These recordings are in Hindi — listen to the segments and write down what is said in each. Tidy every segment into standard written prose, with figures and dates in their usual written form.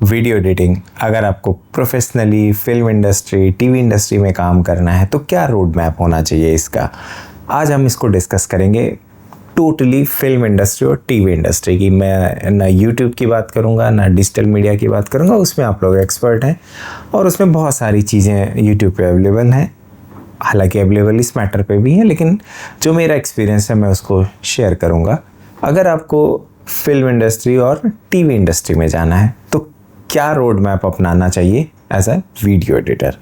Video editing. अगर आपको professionally film industry, TV industry में काम करना है तो क्या रोड मैप होना चाहिए इसका, आज हम इसको डिस्कस करेंगे टोटली फिल्म इंडस्ट्री और टीवी इंडस्ट्री की। मैं ना यूट्यूब की बात करूँगा ना डिजिटल मीडिया की बात करूँगा, उसमें आप लोग एक्सपर्ट हैं और उसमें बहुत सारी चीज़ें यूट्यूब पे अवेलेबल हैं, हालांकि अवेलेबल इस मैटर पे भी है, लेकिन जो मेरा एक्सपीरियंस है मैं उसको शेयर करूँगा। अगर आपको फिल्म इंडस्ट्री और टीवी इंडस्ट्री में जाना है तो क्या रोड मैप अपनाना चाहिए एज अ वीडियो एडिटर,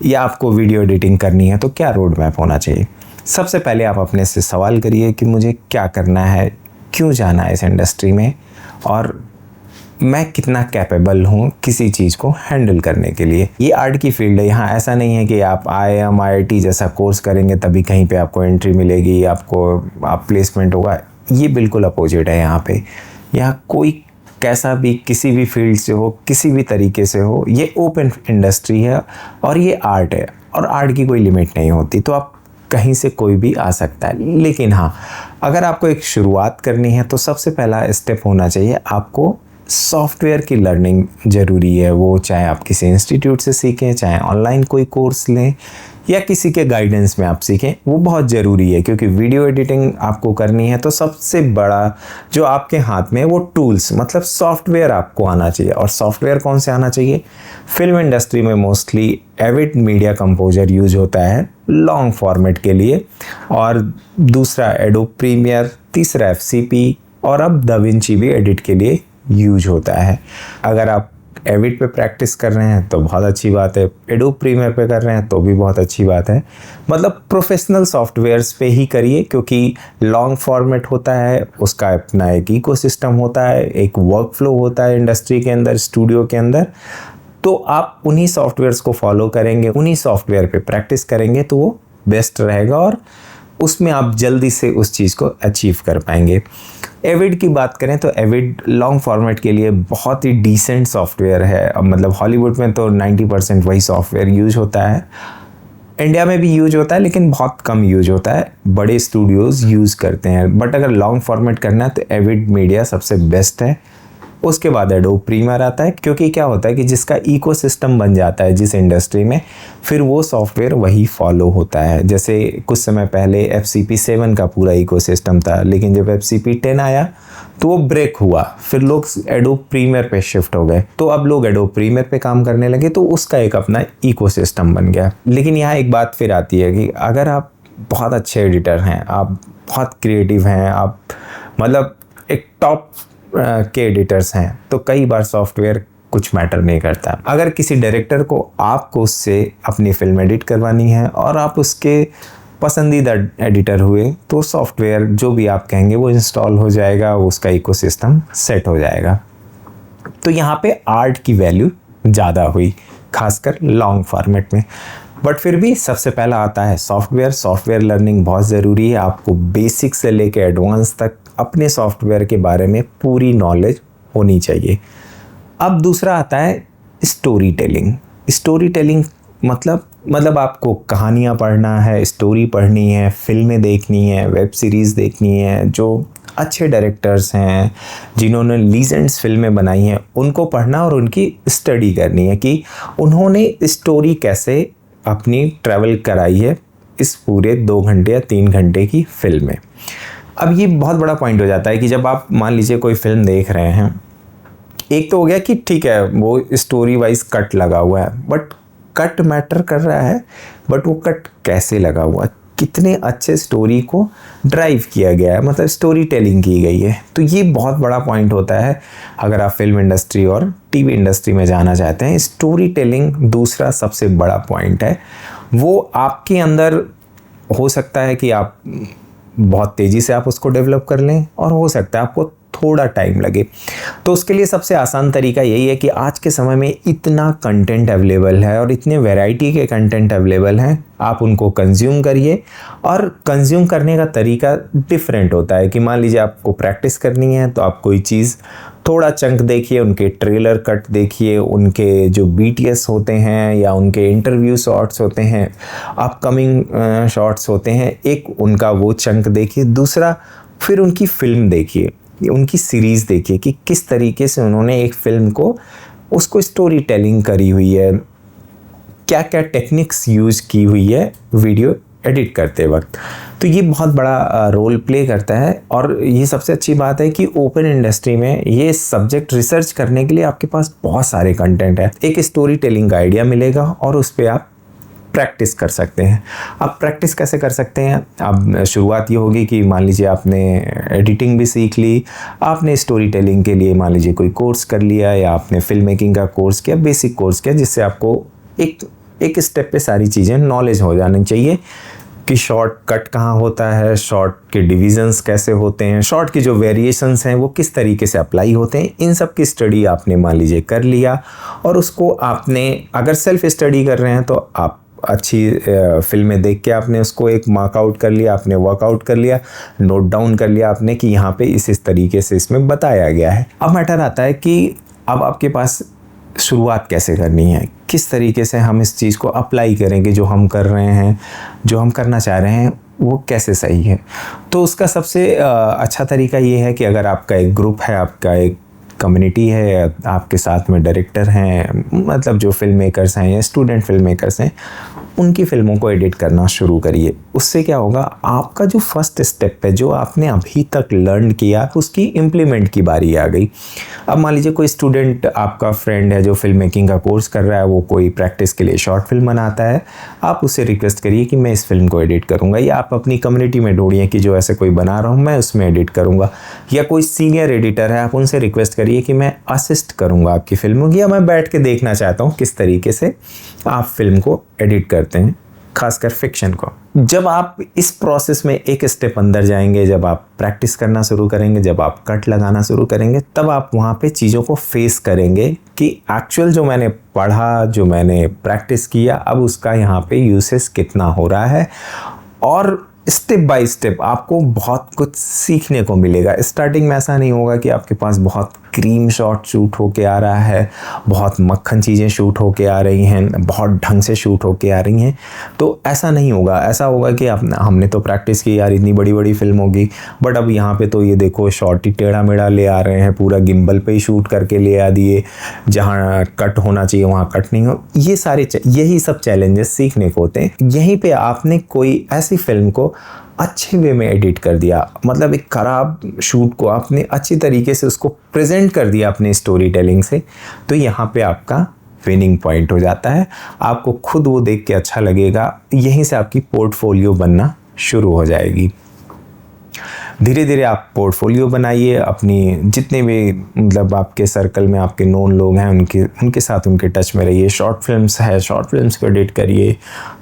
या आपको वीडियो एडिटिंग करनी है तो क्या रोड मैप होना चाहिए। सबसे पहले आप अपने से सवाल करिए कि मुझे क्या करना है, क्यों जाना है इस इंडस्ट्री में, और मैं कितना कैपेबल हूँ किसी चीज़ को हैंडल करने के लिए। ये आर्ट की फील्ड है, यहाँ ऐसा नहीं है कि आप IIM IIT जैसा कोर्स करेंगे तभी कहीं पे आपको एंट्री मिलेगी, आप प्लेसमेंट होगा। ये बिल्कुल अपोजिट है। यहाँ कोई कैसा भी किसी भी फील्ड से हो, किसी भी तरीके से हो, ये ओपन इंडस्ट्री है और ये आर्ट है और आर्ट की कोई लिमिट नहीं होती, तो आप कहीं से कोई भी आ सकता है। लेकिन हाँ, अगर आपको एक शुरुआत करनी है तो सबसे पहला स्टेप होना चाहिए आपको सॉफ्टवेयर की लर्निंग ज़रूरी है। वो चाहे आप किसी इंस्टीट्यूट से सीखें, चाहे ऑनलाइन कोई कोर्स लें या किसी के गाइडेंस में आप सीखें, वो बहुत ज़रूरी है, क्योंकि वीडियो एडिटिंग आपको करनी है तो सबसे बड़ा जो आपके हाथ में है वो टूल्स मतलब सॉफ्टवेयर आपको आना चाहिए। और सॉफ्टवेयर कौन से आना चाहिए? फिल्म इंडस्ट्री में mostly Avid media composer use होता है लॉन्ग फॉर्मेट के लिए, और दूसरा एडोब प्रीमियर, तीसरा FCP, और अब दाविंची भी एडिट के लिए यूज होता है। अगर आप एविड पे प्रैक्टिस कर रहे हैं तो बहुत अच्छी बात है, एडोब प्रीमियर पे कर रहे हैं तो भी बहुत अच्छी बात है। मतलब प्रोफेशनल सॉफ्टवेयर्स पे ही करिए, क्योंकि लॉन्ग फॉर्मेट होता है, उसका अपना एक इकोसिस्टम होता है, एक वर्क फ्लो होता है इंडस्ट्री के अंदर, स्टूडियो के अंदर। तो आप उन्हीं सॉफ्टवेयर्स को फॉलो करेंगे, उन्हीं सॉफ्टवेयर पे प्रैक्टिस करेंगे तो वो बेस्ट रहेगा और उसमें आप जल्दी से उस चीज़ को अचीव कर पाएंगे। एविड की बात करें तो एविड लॉन्ग फॉर्मेट के लिए बहुत ही डिसेंट सॉफ्टवेयर है। मतलब हॉलीवुड में तो 90% वही सॉफ्टवेयर यूज होता है, इंडिया में भी यूज होता है लेकिन बहुत कम यूज होता है, बड़े स्टूडियोज़ यूज़ करते हैं। बट अगर लॉन्ग फॉर्मेट करना है तो एविड मीडिया सबसे बेस्ट है। उसके बाद एडोब प्रीमियर आता है, क्योंकि क्या होता है कि जिसका इकोसिस्टम बन जाता है जिस इंडस्ट्री में, फिर वो सॉफ्टवेयर वही फॉलो होता है। जैसे कुछ समय पहले FCP 7 का पूरा इकोसिस्टम था, लेकिन जब FCP 10 आया तो वो ब्रेक हुआ, फिर लोग एडोब प्रीमियर पे शिफ्ट हो गए, तो अब लोग एडोब प्रीमियर पे काम करने लगे, तो उसका एक अपना इकोसिस्टम बन गया। लेकिन यहाँ एक बात फिर आती है कि अगर आप बहुत अच्छे एडिटर हैं, आप बहुत क्रिएटिव हैं, आप मतलब एक टॉप के एडिटर्स हैं, तो कई बार सॉफ्टवेयर कुछ मैटर नहीं करता। अगर किसी डायरेक्टर को आपको उससे अपनी फिल्म एडिट करवानी है और आप उसके पसंदीदा एडिटर हुए, तो सॉफ्टवेयर जो भी आप कहेंगे वो इंस्टॉल हो जाएगा, उसका इकोसिस्टम सेट हो जाएगा। तो यहाँ पे आर्ट की वैल्यू ज़्यादा हुई, खासकर लॉन्ग फॉर्मेट में। बट फिर भी सबसे पहला आता है सॉफ्टवेयर लर्निंग बहुत ज़रूरी है। आपको बेसिक से लेके एडवांस तक अपने सॉफ्टवेयर के बारे में पूरी नॉलेज होनी चाहिए। अब दूसरा आता है स्टोरी टेलिंग। मतलब आपको कहानियाँ पढ़ना है, स्टोरी पढ़नी है, फिल्में देखनी है, वेब सीरीज़ देखनी है, जो अच्छे डायरेक्टर्स हैं जिन्होंने लीजेंड्स फिल्में बनाई हैं उनको पढ़ना और उनकी स्टडी करनी है कि उन्होंने स्टोरी कैसे अपनी ट्रैवल कराई है इस पूरे 2 घंटे या 3 घंटे की फिल्म में। अब ये बहुत बड़ा पॉइंट हो जाता है कि जब आप मान लीजिए कोई फिल्म देख रहे हैं, एक तो हो गया कि ठीक है वो स्टोरी वाइज कट लगा हुआ है, बट कट मैटर कर रहा है, बट वो कट कैसे लगा हुआ है, कितने अच्छे स्टोरी को ड्राइव किया गया है, मतलब स्टोरी टेलिंग की गई है। तो ये बहुत बड़ा पॉइंट होता है अगर आप फिल्म इंडस्ट्री और टीवी इंडस्ट्री में जाना चाहते हैं। स्टोरी टेलिंग दूसरा सबसे बड़ा पॉइंट है। वो आपके अंदर हो सकता है कि आप बहुत तेज़ी से आप उसको डेवलप कर लें, और हो सकता है आपको थोड़ा टाइम लगे। तो उसके लिए सबसे आसान तरीका यही है कि आज के समय में इतना कंटेंट अवेलेबल है और इतने वैरायटी के कंटेंट अवेलेबल हैं, आप उनको कंज्यूम करिए। और कंज्यूम करने का तरीका डिफरेंट होता है कि मान लीजिए आपको प्रैक्टिस करनी है तो आप कोई चीज़ थोड़ा चंक देखिए, उनके ट्रेलर कट देखिए, उनके जो BTS होते हैं या उनके इंटरव्यू शॉट्स होते हैं, अपकमिंग शॉट्स होते हैं, एक उनका वो चंक देखिए। दूसरा फिर उनकी फिल्म देखिए, उनकी सीरीज़ देखिए कि किस तरीके से उन्होंने एक फ़िल्म को उसको स्टोरी टेलिंग करी हुई है, क्या क्या टेक्निक्स यूज़ की हुई है वीडियो एडिट करते वक्त। तो ये बहुत बड़ा रोल प्ले करता है। और ये सबसे अच्छी बात है कि ओपन इंडस्ट्री में ये सब्जेक्ट रिसर्च करने के लिए आपके पास बहुत सारे कंटेंट है। एक स्टोरी टेलिंग का आइडिया मिलेगा और उस पर आप प्रैक्टिस कर सकते हैं। आप प्रैक्टिस कैसे कर सकते हैं? अब शुरुआत ये होगी कि मान लीजिए आपने एडिटिंग भी सीख ली, आपने स्टोरी टेलिंग के लिए मान लीजिए कोई कोर्स कर लिया, या आपने फिल्म मेकिंग का कोर्स किया, बेसिक कोर्स किया, जिससे आपको एक स्टेप पे सारी चीज़ें नॉलेज हो जानी चाहिए कि शॉर्ट कट कहाँ होता है, शॉर्ट के डिविजन्स कैसे होते हैं, शॉर्ट की जो वेरिएशंस हैं वो किस तरीके से अप्लाई होते हैं। इन सब की स्टडी आपने मान लीजिए कर लिया, और उसको आपने अगर सेल्फ स्टडी कर रहे हैं तो आप अच्छी फिल्में देख के आपने उसको एक मार्कआउट कर लिया, आपने वर्कआउट कर लिया, नोट डाउन कर लिया आपने कि यहाँ पे इस तरीके से इसमें बताया गया है। अब मैटर आता है कि अब आपके पास शुरुआत कैसे करनी है, किस तरीके से हम इस चीज़ को अप्लाई करेंगे, जो हम कर रहे हैं, जो हम करना चाह रहे हैं वो कैसे सही है। तो उसका सबसे अच्छा तरीका ये है कि अगर आपका एक ग्रुप है, आपका एक कम्युनिटी है, आपके साथ में डायरेक्टर हैं, मतलब जो फिल्म मेकर्स हैं या स्टूडेंट फिल्म मेकर्स हैं, उनकी फ़िल्मों को एडिट करना शुरू करिए। उससे क्या होगा, आपका जो फर्स्ट स्टेप है, जो आपने अभी तक लर्न किया, उसकी इम्प्लीमेंट की बारी आ गई। अब मान लीजिए कोई स्टूडेंट आपका फ्रेंड है जो फिल्म मेकिंग का कोर्स कर रहा है, वो कोई प्रैक्टिस के लिए शॉर्ट फिल्म बनाता है, आप उससे रिक्वेस्ट करिए कि मैं इस फिल्म को एडिट करूँगा, या आप अपनी कम्युनिटी में ढूंढिए कि जो ऐसे कोई बना रहा हूँ मैं उसमें एडिट करूँगा, या कोई सीनियर एडिटर है आप उनसे रिक्वेस्ट करिए कि मैं असिस्ट करूँगा आपकी फिल्म, या मैं बैठ के देखना चाहता हूँ किस तरीके से आप फिल्म को एडिट करते हैं, खासकर फिक्शन को। जब आप इस प्रोसेस में एक स्टेप अंदर जाएंगे, जब आप प्रैक्टिस करना शुरू करेंगे, जब आप कट लगाना शुरू करेंगे, तब आप वहाँ पे चीज़ों को फेस करेंगे कि एक्चुअल जो मैंने पढ़ा, जो मैंने प्रैक्टिस किया, अब उसका यहाँ पे यूसेस कितना हो रहा है। और स्टेप बाय स्टेप आपको बहुत कुछ सीखने को मिलेगा। स्टार्टिंग में ऐसा नहीं होगा कि आपके पास बहुत क्रीम शॉट शूट होके आ रहा है, बहुत मक्खन चीज़ें शूट होके आ रही हैं, बहुत ढंग से शूट होके आ रही हैं, तो ऐसा नहीं होगा। ऐसा होगा कि हमने तो प्रैक्टिस की यार, इतनी बड़ी बड़ी फिल्म होगी, बट अब यहाँ पे तो ये देखो शॉट ही टेढ़ा मेढ़ा ले आ रहे हैं, पूरा गिम्बल पे ही शूट करके ले आ दिए, जहाँ कट होना चाहिए वहाँ कट नहीं हो। ये सारे यही सब चैलेंजेस सीखने को होते हैं। यहीं पर आपने कोई ऐसी फिल्म को अच्छे वे में एडिट कर दिया, मतलब एक ख़राब शूट को आपने अच्छी तरीके से उसको प्रेजेंट कर दिया अपने स्टोरी टेलिंग से, तो यहाँ पे आपका विनिंग पॉइंट हो जाता है। आपको खुद वो देख के अच्छा लगेगा, यहीं से आपकी पोर्टफोलियो बनना शुरू हो जाएगी। धीरे धीरे आप पोर्टफोलियो बनाइए, अपनी जितने भी मतलब आपके सर्कल में आपके नोन लोग हैं उनके साथ उनके टच में रहिए। शॉर्ट फिल्म्स है, शॉर्ट फिल्म्स को एडिट करिए।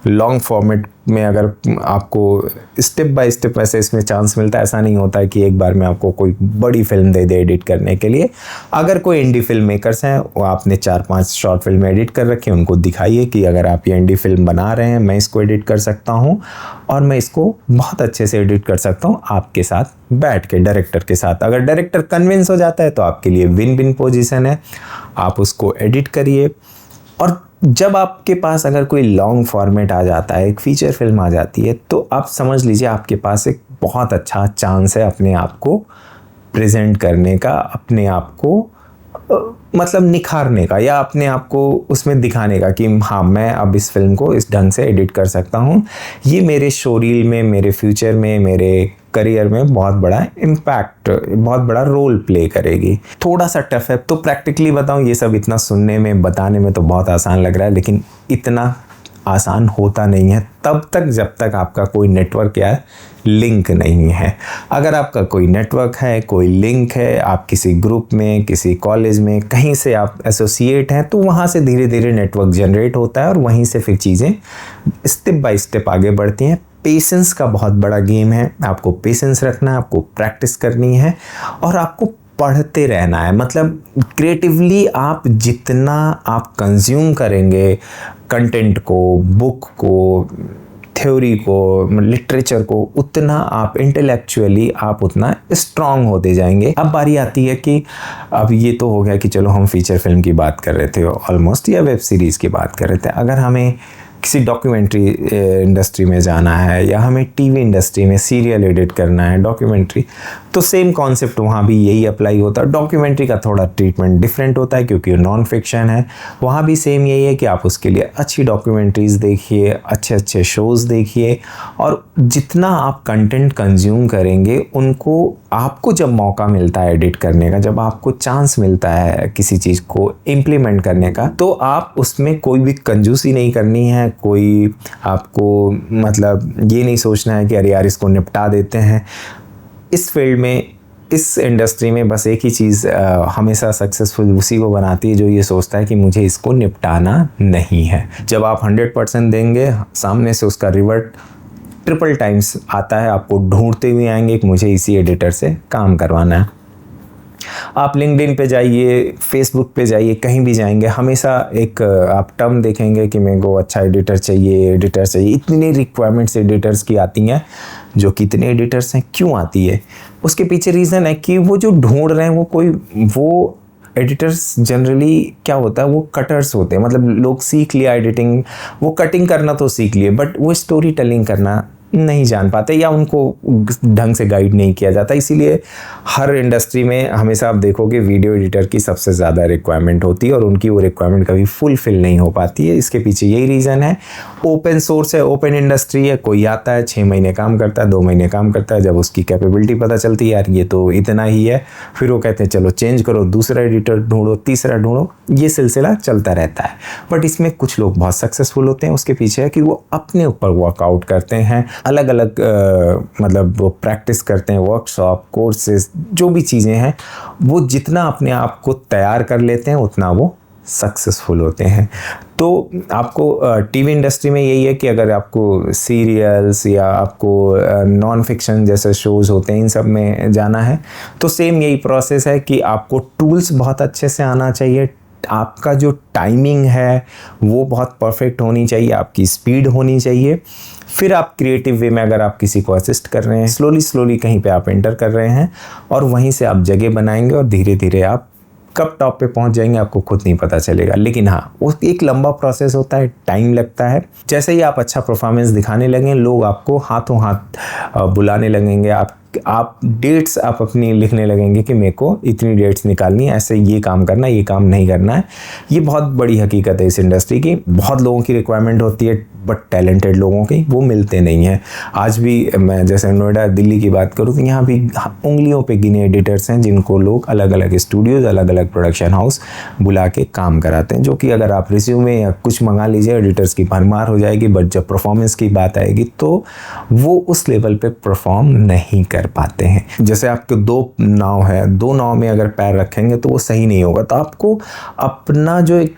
लॉन्ग फॉर्मेट में अगर आपको स्टेप बाय स्टेप वैसे इसमें चांस मिलता है, ऐसा नहीं होता है कि एक बार में आपको कोई बड़ी फिल्म दे दे एडिट करने के लिए। अगर कोई इंडी फिल्म मेकर्स हैं, वो आपने 4-5 शॉर्ट फिल्म एडिट कर रखी हैं, उनको दिखाइए कि अगर आप ये इंडी फिल्म बना रहे हैं, मैं इसको एडिट कर सकता हूँ और मैं इसको बहुत अच्छे से एडिट कर सकता हूँ आपके साथ बैठ के, डायरेक्टर के साथ। अगर डायरेक्टर कन्विंस हो जाता है तो आपके लिए विन विन पोजीशन है, आप उसको एडिट करिए। और जब आपके पास अगर कोई लॉन्ग फॉर्मेट आ जाता है, एक फीचर फिल्म आ जाती है, तो आप समझ लीजिए आपके पास एक बहुत अच्छा चांस है अपने आप को प्रेजेंट करने का, अपने आप को मतलब निखारने का, या अपने आप को उसमें दिखाने का कि हाँ मैं अब इस फिल्म को इस ढंग से एडिट कर सकता हूँ। ये मेरे शोरील में, मेरे फ्यूचर में, मेरे करियर में बहुत बड़ा इम्पैक्ट, बहुत बड़ा रोल प्ले करेगी। थोड़ा सा टफ है तो प्रैक्टिकली बताऊँ, ये सब इतना सुनने में बताने में तो बहुत आसान लग रहा है, लेकिन इतना आसान होता नहीं है तब तक जब तक आपका कोई नेटवर्क या लिंक नहीं है। अगर आपका कोई नेटवर्क है, कोई लिंक है, आप किसी ग्रुप में, किसी कॉलेज में, कहीं से आप एसोसिएट हैं, तो वहाँ से धीरे धीरे नेटवर्क जनरेट होता है और वहीं से फिर चीज़ें स्टेप बाय स्टेप आगे बढ़ती हैं। पेशेंस का बहुत बड़ा गेम है, आपको पेशेंस रखना है, आपको प्रैक्टिस करनी है और आपको पढ़ते रहना है। मतलब क्रिएटिवली आप जितना आप कंज्यूम करेंगे कंटेंट को, बुक को, थ्योरी को, लिटरेचर को, उतना आप इंटेलेक्चुअली आप उतना स्ट्रांग होते जाएंगे। अब बारी आती है कि अब ये तो हो गया कि चलो हम फीचर फिल्म की बात कर रहे थे ऑलमोस्ट, या वेब सीरीज़ की बात कर रहे थे। अगर हमें किसी डॉक्यूमेंट्री इंडस्ट्री में जाना है या हमें टीवी इंडस्ट्री में सीरियल एडिट करना है, डॉक्यूमेंट्री, तो सेम कॉन्सेप्ट वहाँ भी यही अप्लाई होता है। डॉक्यूमेंट्री का थोड़ा ट्रीटमेंट डिफरेंट होता है क्योंकि नॉन फिक्शन है। वहाँ भी सेम यही है कि आप उसके लिए अच्छी डॉक्यूमेंट्रीज़ देखिए, अच्छे अच्छे शोज़ देखिए, और जितना आप कंटेंट कंज्यूम करेंगे उनको आपको जब मौका मिलता है एडिट करने का, जब आपको चांस मिलता है किसी चीज़ को इम्प्लीमेंट करने का, तो आप उसमें कोई भी कंजूसी नहीं करनी है। कोई आपको मतलब ये नहीं सोचना है कि अरे यार इसको निपटा देते हैं। इस फील्ड में, इस इंडस्ट्री में बस एक ही चीज़ हमेशा सक्सेसफुल उसी को बनाती है जो ये सोचता है कि मुझे इसको निपटाना नहीं है। जब आप 100% देंगे, सामने से उसका रिवर्ट ट्रिपल टाइम्स आता है, आपको ढूंढते हुए आएंगे कि मुझे इसी एडिटर से काम करवाना है। आप लिंक्डइन पे जाइए, फेसबुक पे जाइए, कहीं भी जाएंगे, हमेशा एक आप टर्म देखेंगे कि मेरे को अच्छा एडिटर चाहिए, एडिटर चाहिए। इतनी रिक्वायरमेंट्स एडिटर्स की आती हैं, जो कितने एडिटर्स हैं, क्यों आती है? उसके पीछे रीज़न है कि वो जो ढूंढ रहे हैं वो एडिटर्स जनरली क्या होता है, वो कटर्स होते हैं। मतलब लोग सीख लिया एडिटिंग, वो कटिंग करना तो सीख लिए, बट वो स्टोरी टेलिंग करना नहीं जान पाते या उनको ढंग से गाइड नहीं किया जाता। इसीलिए हर इंडस्ट्री में हमेशा आप देखोगे वीडियो एडिटर की सबसे ज़्यादा रिक्वायरमेंट होती है और उनकी वो रिक्वायरमेंट कभी फुलफिल नहीं हो पाती है। इसके पीछे यही रीज़न है। ओपन सोर्स है, ओपन इंडस्ट्री है, कोई आता है 6 महीने काम करता है, 2 महीने काम करता है, जब उसकी कैपेबिलिटी पता चलती है यार ये तो इतना ही है, फिर वो कहते हैं चलो चेंज करो, दूसरा एडिटर ढूंढो, तीसरा ढूंढो, ये सिलसिला चलता रहता है। बट इसमें कुछ लोग बहुत सक्सेसफुल होते हैं। उसके पीछे है कि वो अपने ऊपर वर्कआउट करते हैं, अलग अलग मतलब वो प्रैक्टिस करते हैं, वर्कशॉप, कोर्सेज, जो भी चीज़ें हैं, वो जितना अपने आप को तैयार कर लेते हैं उतना वो सक्सेसफुल होते हैं। तो आपको टीवी इंडस्ट्री में यही है कि अगर आपको सीरियल्स या आपको नॉन फिक्शन जैसे शोज़ होते हैं इन सब में जाना है, तो सेम यही प्रोसेस है कि आपको टूल्स बहुत अच्छे से आना चाहिए, आपका जो टाइमिंग है वो बहुत परफेक्ट होनी चाहिए, आपकी स्पीड होनी चाहिए। फिर आप क्रिएटिव वे में अगर आप किसी को असिस्ट कर रहे हैं, स्लोली कहीं पे आप एंटर कर रहे हैं और वहीं से आप जगह बनाएंगे और धीरे धीरे आप कब टॉप पे पहुंच जाएंगे आपको खुद नहीं पता चलेगा। लेकिन हाँ, वो एक लंबा प्रोसेस होता है, टाइम लगता है। जैसे ही आप अच्छा परफॉर्मेंस दिखाने लगें, लोग आपको हाथों हाथ बुलाने लगेंगे, आप डेट्स आप अपनी लिखने लगेंगे कि मेरे को इतनी डेट्स निकालनी है, ऐसे ये काम करना है, ये काम नहीं करना है। ये बहुत बड़ी हकीकत है इस इंडस्ट्री की। बहुत लोगों की रिक्वायरमेंट होती है बट टैलेंटेड लोगों की वो मिलते नहीं हैं। आज भी मैं जैसे नोएडा, दिल्ली की बात करूँ तो यहाँ भी उंगलियों पे गिने एडिटर्स हैं जिनको लोग अलग अलग स्टूडियोज़, अलग अलग प्रोडक्शन हाउस बुला के काम कराते हैं, जो कि अगर आप रिज्यूमे या कुछ मंगा लीजिए एडिटर्स की भरमार हो जाएगी। बट जब परफॉर्मेंस की बात आएगी तो वो उस लेवल पे परफॉर्म नहीं कर पाते हैं। जैसे आपके 2 नाव है, 2 नाव में अगर पैर रखेंगे तो वो सही नहीं होगा। तो आपको अपना जो एक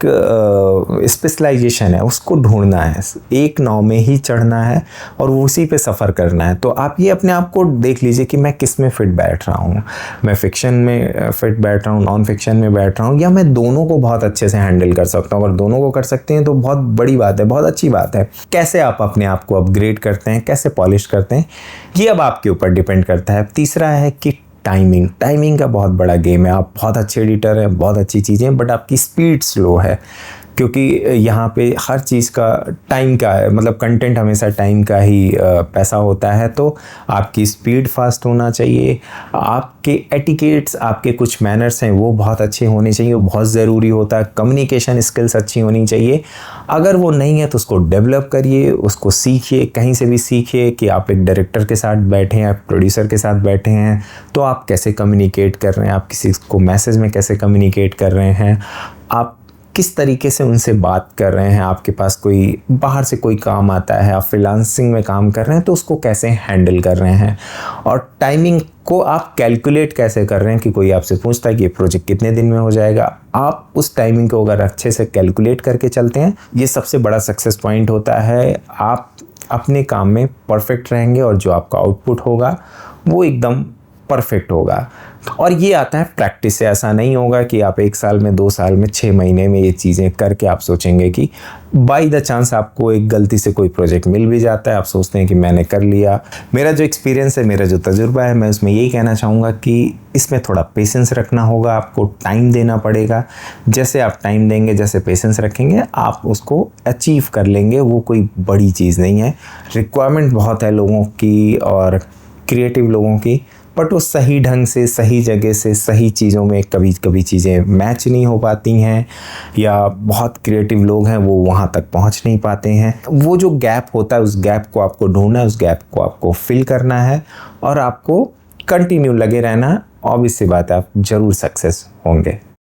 स्पेशलाइजेशन है उसको ढूंढना है, एक नाव में ही चढ़ना है और उसी पे सफ़र करना है। तो आप ये अपने आप को देख लीजिए कि मैं किस में फिट बैठ रहा हूँ। मैं फिक्शन में फिट बैठ रहा हूँ, नॉन फिक्शन में बैठ रहा हूँ, या मैं दोनों को बहुत अच्छे से हैंडल कर सकता हूँ। अगर दोनों को कर सकते हैं तो बहुत बड़ी बात है, बहुत अच्छी बात है। कैसे आप अपने आप को अपग्रेड करते हैं, कैसे पॉलिश करते हैं, ये अब आपके ऊपर डिपेंड करता है। तीसरा है कि टाइमिंग का बहुत बड़ा गेम है। आप बहुत अच्छे एडिटर हैं, बहुत अच्छी चीज़ें, बट आपकी स्पीड स्लो है, क्योंकि यहाँ पे हर चीज़ का टाइम का है, मतलब कंटेंट हमेशा टाइम का ही पैसा होता है। तो आपकी स्पीड फास्ट होना चाहिए, आपके एटिकेट्स, आपके कुछ मैनर्स हैं वो बहुत अच्छे होने चाहिए, वो बहुत ज़रूरी होता है। कम्युनिकेशन स्किल्स अच्छी होनी चाहिए। अगर वो नहीं है तो उसको डेवलप करिए, उसको सीखिए, कहीं से भी सीखिए कि आप एक डायरेक्टर के साथ बैठे हैं, आप प्रोड्यूसर के साथ बैठे हैं तो आप कैसे कम्युनिकेट कर रहे हैं, आप किसी को मैसेज में कैसे कम्युनिकेट कर रहे हैं, आप किस तरीके से उनसे बात कर रहे हैं। आपके पास कोई बाहर से कोई काम आता है, आप फ्रीलांसिंग में काम कर रहे हैं तो उसको कैसे हैंडल कर रहे हैं, और टाइमिंग को आप कैलकुलेट कैसे कर रहे हैं कि कोई आपसे पूछता है कि ये प्रोजेक्ट कितने दिन में हो जाएगा, आप उस टाइमिंग को अगर अच्छे से कैलकुलेट करके चलते हैं, ये सबसे बड़ा सक्सेस पॉइंट होता है। आप अपने काम में परफेक्ट रहेंगे और जो आपका आउटपुट होगा वो एकदम परफेक्ट होगा। और ये आता है प्रैक्टिस से। ऐसा नहीं होगा कि आप 1 साल में, 2 साल में, 6 महीने में ये चीज़ें करके आप सोचेंगे कि बाय द चांस आपको एक गलती से कोई प्रोजेक्ट मिल भी जाता है, आप सोचते हैं कि मैंने कर लिया। मेरा जो एक्सपीरियंस है, मेरा जो तजुर्बा है, मैं उसमें यही कहना चाहूँगा कि इसमें थोड़ा पेशेंस रखना होगा, आपको टाइम देना पड़ेगा। जैसे आप टाइम देंगे, जैसे पेशेंस रखेंगे, आप उसको अचीव कर लेंगे। वो कोई बड़ी चीज़ नहीं है। रिक्वायरमेंट बहुत है लोगों की और क्रिएटिव लोगों की, बट वो सही ढंग से, सही जगह से, सही चीज़ों में कभी कभी चीज़ें मैच नहीं हो पाती हैं, या बहुत क्रिएटिव लोग हैं वो वहाँ तक पहुँच नहीं पाते हैं। वो जो गैप होता है, उस गैप को आपको ढूंढना है, उस गैप को आपको फिल करना है और आपको कंटिन्यू लगे रहना। ऑब्वियस सी बात है, आप ज़रूर सक्सेस होंगे।